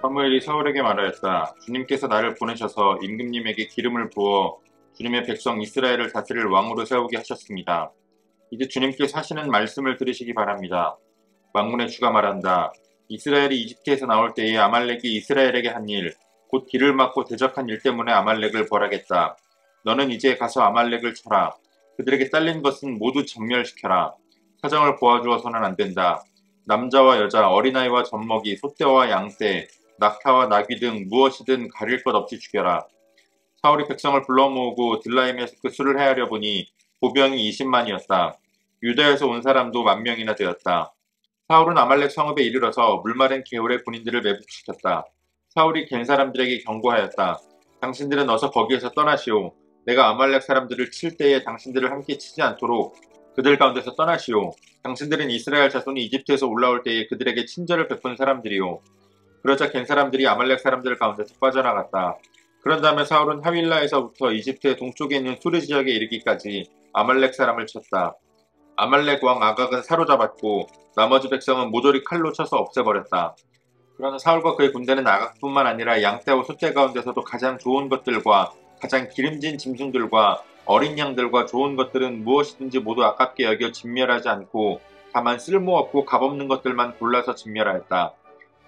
사무엘이 사울에게 말하였다. 주님께서 나를 보내셔서 임금님에게 기름을 부어 주님의 백성 이스라엘을 다스릴 왕으로 세우게 하셨습니다. 이제 주님께서 하시는 말씀을 들으시기 바랍니다. 만군의 주가 말한다. 이스라엘이 이집트에서 나올 때에 아말렉이 이스라엘에게 한 일, 곧 길을 막고 대적한 일 때문에 아말렉을 벌하겠다. 너는 이제 가서 아말렉을 쳐라. 그들에게 딸린 것은 모두 전멸시켜라. 사정을 보아주어서는 안 된다. 남자와 여자, 어린아이와 젖먹이, 소떼와 양떼, 낙타와 나귀 등 무엇이든 가릴 것 없이 죽여라. 사울이 백성을 불러 모으고 들라임에서 그 수를 헤아려 보니 보병이 20만이었다. 유다에서 온 사람도 10,000명이나 되었다. 사울은 아말렉 성읍에 이르러서 물마른 개울의 군인들을 매복시켰다. 사울이 겐 사람들에게 경고하였다. 당신들은 어서 거기에서 떠나시오. 내가 아말렉 사람들을 칠 때에 당신들을 함께 치지 않도록 그들 가운데서 떠나시오. 당신들은 이스라엘 자손이 이집트에서 올라올 때에 그들에게 친절을 베푼 사람들이오. 그러자 겐 사람들이 아말렉 사람들 가운데서 빠져나갔다. 그런 다음에 사울은 하윌라에서부터 이집트의 동쪽에 있는 수르 지역에 이르기까지 아말렉 사람을 쳤다. 아말렉 왕 아각은 사로잡았고 나머지 백성은 모조리 칼로 쳐서 없애버렸다. 그러나 사울과 그의 군대는 아각뿐만 아니라 양떼와 소떼 가운데서도 가장 좋은 것들과 가장 기름진 짐승들과 어린 양들과 좋은 것들은 무엇이든지 모두 아깝게 여겨 진멸하지 않고 다만 쓸모없고 값없는 것들만 골라서 진멸하였다.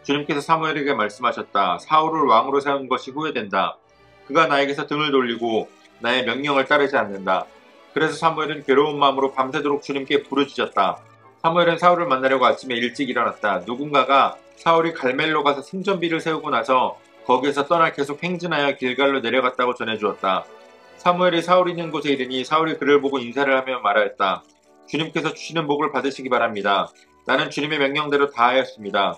주님께서 사무엘에게 말씀하셨다. 사울을 왕으로 세운 것이 후회된다. 그가 나에게서 등을 돌리고 나의 명령을 따르지 않는다. 그래서 사무엘은 괴로운 마음으로 밤새도록 주님께 부르짖었다. 사무엘은 사울을 만나려고 아침에 일찍 일어났다. 누군가가 사울이 갈멜로 가서 승전비를 세우고 나서 거기에서 떠나 계속 행진하여 길갈로 내려갔다고 전해주었다. 사무엘이 사울이 있는 곳에 이르니 사울이 그를 보고 인사를 하며 말하였다. 주님께서 주시는 복을 받으시기 바랍니다. 나는 주님의 명령대로 다 하였습니다.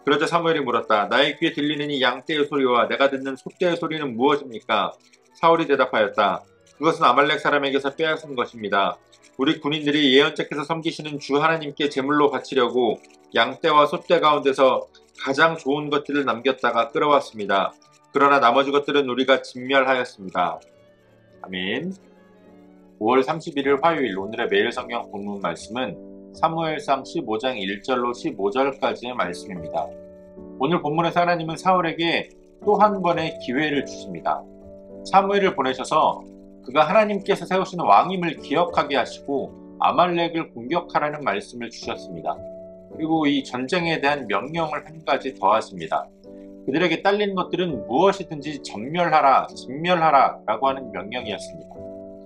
그러자 사무엘이 물었다. 나의 귀에 들리는 이 양떼의 소리와 내가 듣는 소떼의 소리는 무엇입니까? 사울이 대답하였다. 그것은 아말렉 사람에게서 빼앗은 것입니다. 우리 군인들이 예언자께서 섬기시는 주 하나님께 제물로 바치려고 양떼와 소떼 가운데서 가장 좋은 것들을 남겼다가 끌어왔습니다. 그러나 나머지 것들은 우리가 진멸하였습니다. 아멘. 5월 31일 화요일 오늘의 매일 성경 본문 말씀은 사무엘상 15장 1절로 15절까지의 말씀입니다. 오늘 본문에서 하나님은 사울에게 또 한 번의 기회를 주십니다. 사무엘을 보내셔서 그가 하나님께서 세우시는 왕임을 기억하게 하시고 아말렉을 공격하라는 말씀을 주셨습니다. 그리고 이 전쟁에 대한 명령을 한 가지 더 하십니다. 그들에게 딸린 것들은 무엇이든지 전멸하라, 진멸하라 라고 하는 명령이었습니다.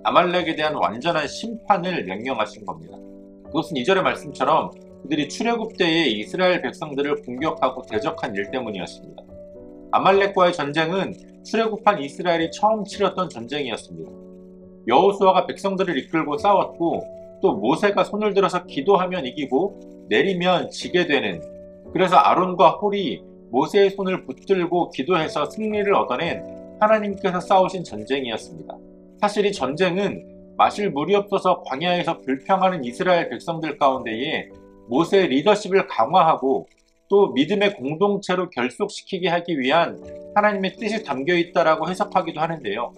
아말렉에 대한 완전한 심판을 명령하신 겁니다. 그것은 2절의 말씀처럼 그들이 출애굽 때에 이스라엘 백성들을 공격하고 대적한 일 때문이었습니다. 아말렉과의 전쟁은 출애굽한 이스라엘이 처음 치렀던 전쟁이었습니다. 여호수아가 백성들을 이끌고 싸웠고 또 모세가 손을 들어서 기도하면 이기고 내리면 지게 되는, 그래서 아론과 홀이 모세의 손을 붙들고 기도해서 승리를 얻어낸 하나님께서 싸우신 전쟁이었습니다. 사실 이 전쟁은 마실 물이 없어서 광야에서 불평하는 이스라엘 백성들 가운데에 모세의 리더십을 강화하고 또 믿음의 공동체로 결속시키게 하기 위한 하나님의 뜻이 담겨 있다라고 해석하기도 하는데요.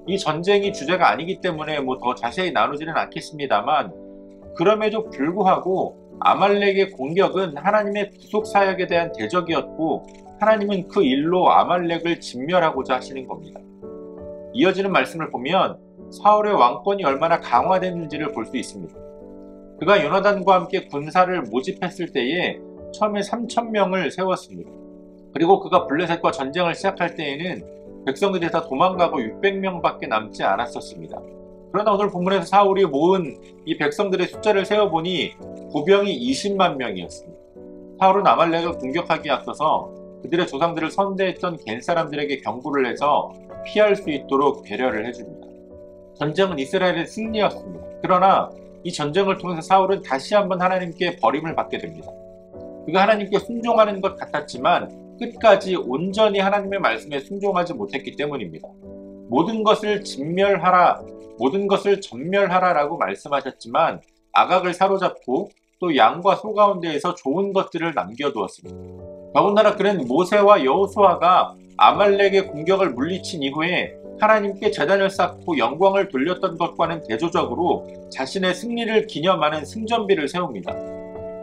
이 전쟁이 주제가 아니기 때문에 더 자세히 나누지는 않겠습니다만, 그럼에도 불구하고 아말렉의 공격은 하나님의 구속 사역에 대한 대적이었고 하나님은 그 일로 아말렉을 진멸하고자 하시는 겁니다. 이어지는 말씀을 보면 사울의 왕권이 얼마나 강화됐는지를 볼 수 있습니다. 그가 요나단과 함께 군사를 모집했을 때에 처음에 3,000명을 세웠습니다. 그리고 그가 블레셋과 전쟁을 시작할 때에는 백성들이 다 도망가고 600명밖에 남지 않았었습니다. 그러나 오늘 본문에서 사울이 모은 이 백성들의 숫자를 세어보니 보병이 20만 명이었습니다. 사울은 아말렉을 공격하기에 앞서서 그들의 조상들을 선대했던 겐 사람들에게 경고를 해서 피할 수 있도록 배려를 해줍니다. 전쟁은 이스라엘의 승리였습니다. 그러나 이 전쟁을 통해서 사울은 다시 한번 하나님께 버림을 받게 됩니다. 그가 하나님께 순종하는 것 같았지만 끝까지 온전히 하나님의 말씀에 순종하지 못했기 때문입니다. 모든 것을 진멸하라, 모든 것을 전멸하라 라고 말씀하셨지만 아각을 사로잡고 또 양과 소 가운데에서 좋은 것들을 남겨두었습니다. 더군다나 그는 모세와 여호수아가 아말렉의 공격을 물리친 이후에 하나님께 제단을 쌓고 영광을 돌렸던 것과는 대조적으로 자신의 승리를 기념하는 승전비를 세웁니다.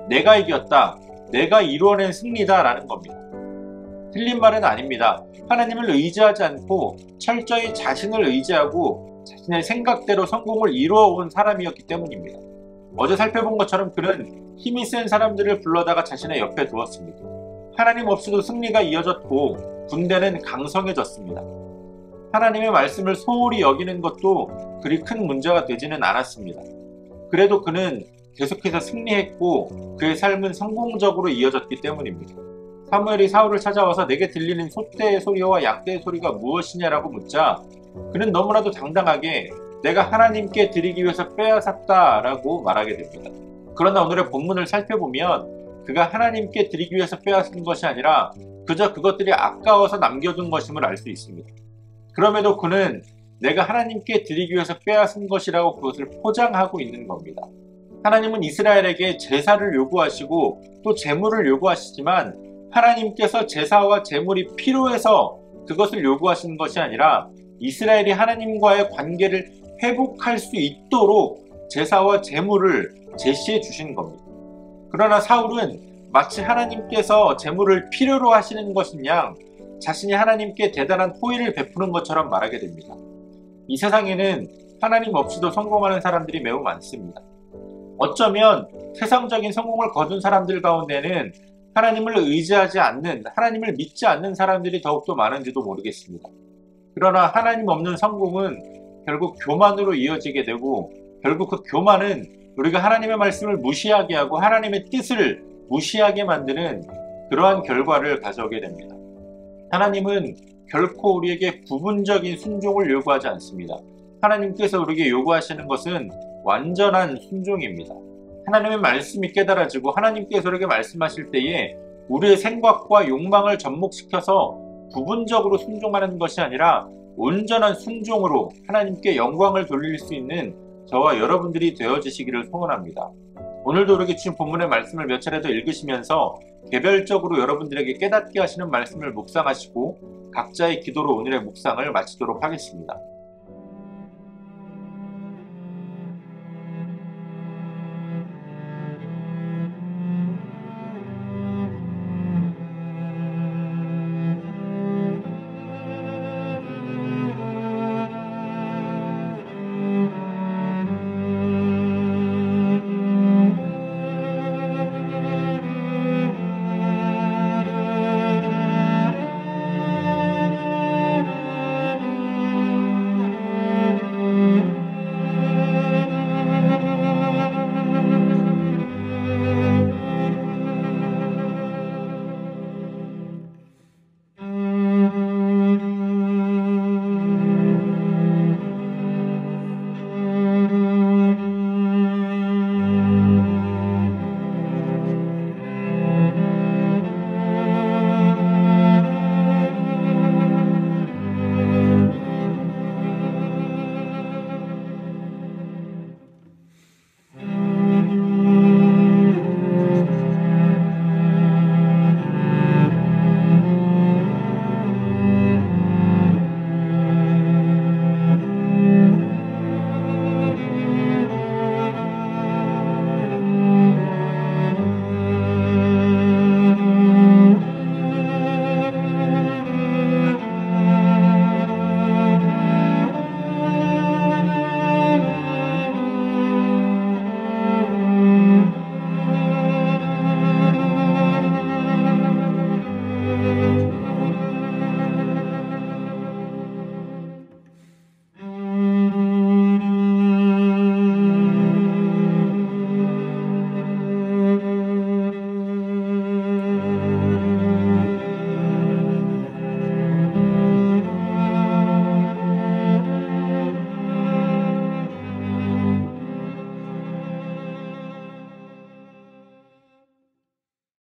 내가 이겼다, 내가 이루어낸 승리다 라는 겁니다. 틀린 말은 아닙니다. 하나님을 의지하지 않고 철저히 자신을 의지하고 자신의 생각대로 성공을 이루어온 사람이었기 때문입니다. 어제 살펴본 것처럼 그는 힘이 센 사람들을 불러다가 자신의 옆에 두었습니다. 하나님 없이도 승리가 이어졌고 군대는 강성해졌습니다. 하나님의 말씀을 소홀히 여기는 것도 그리 큰 문제가 되지는 않았습니다. 그래도 그는 계속해서 승리했고 그의 삶은 성공적으로 이어졌기 때문입니다. 사무엘이 사울을 찾아와서 내게 들리는 소떼의 소리와 양떼의 소리가 무엇이냐라고 묻자 그는 너무나도 당당하게 내가 하나님께 드리기 위해서 빼앗았다라고 말하게 됩니다. 그러나 오늘의 본문을 살펴보면 그가 하나님께 드리기 위해서 빼앗은 것이 아니라 그저 그것들이 아까워서 남겨둔 것임을 알 수 있습니다. 그럼에도 그는 내가 하나님께 드리기 위해서 빼앗은 것이라고 그것을 포장하고 있는 겁니다. 하나님은 이스라엘에게 제사를 요구하시고 또 제물을 요구하시지만 하나님께서 제사와 제물이 필요해서 그것을 요구하시는 것이 아니라 이스라엘이 하나님과의 관계를 회복할 수 있도록 제사와 제물을 제시해 주신 겁니다. 그러나 사울은 마치 하나님께서 제물을 필요로 하시는 것인 양 자신이 하나님께 대단한 호의를 베푸는 것처럼 말하게 됩니다. 이 세상에는 하나님 없이도 성공하는 사람들이 매우 많습니다. 어쩌면 세상적인 성공을 거둔 사람들 가운데는 하나님을 의지하지 않는, 하나님을 믿지 않는 사람들이 더욱더 많은지도 모르겠습니다. 그러나 하나님 없는 성공은 결국 교만으로 이어지게 되고 결국 그 교만은 우리가 하나님의 말씀을 무시하게 하고 하나님의 뜻을 무시하게 만드는 그러한 결과를 가져오게 됩니다. 하나님은 결코 우리에게 부분적인 순종을 요구하지 않습니다. 하나님께서 우리에게 요구하시는 것은 완전한 순종입니다. 하나님의 말씀이 깨달아지고 하나님께서 우리에게 말씀하실 때에 우리의 생각과 욕망을 접목시켜서 부분적으로 순종하는 것이 아니라 온전한 순종으로 하나님께 영광을 돌릴 수 있는 저와 여러분들이 되어지시기를 소원합니다. 오늘도 우리에게 주신 본문의 말씀을 몇 차례 더 읽으시면서 개별적으로 여러분들에게 깨닫게 하시는 말씀을 묵상하시고 각자의 기도로 오늘의 묵상을 마치도록 하겠습니다.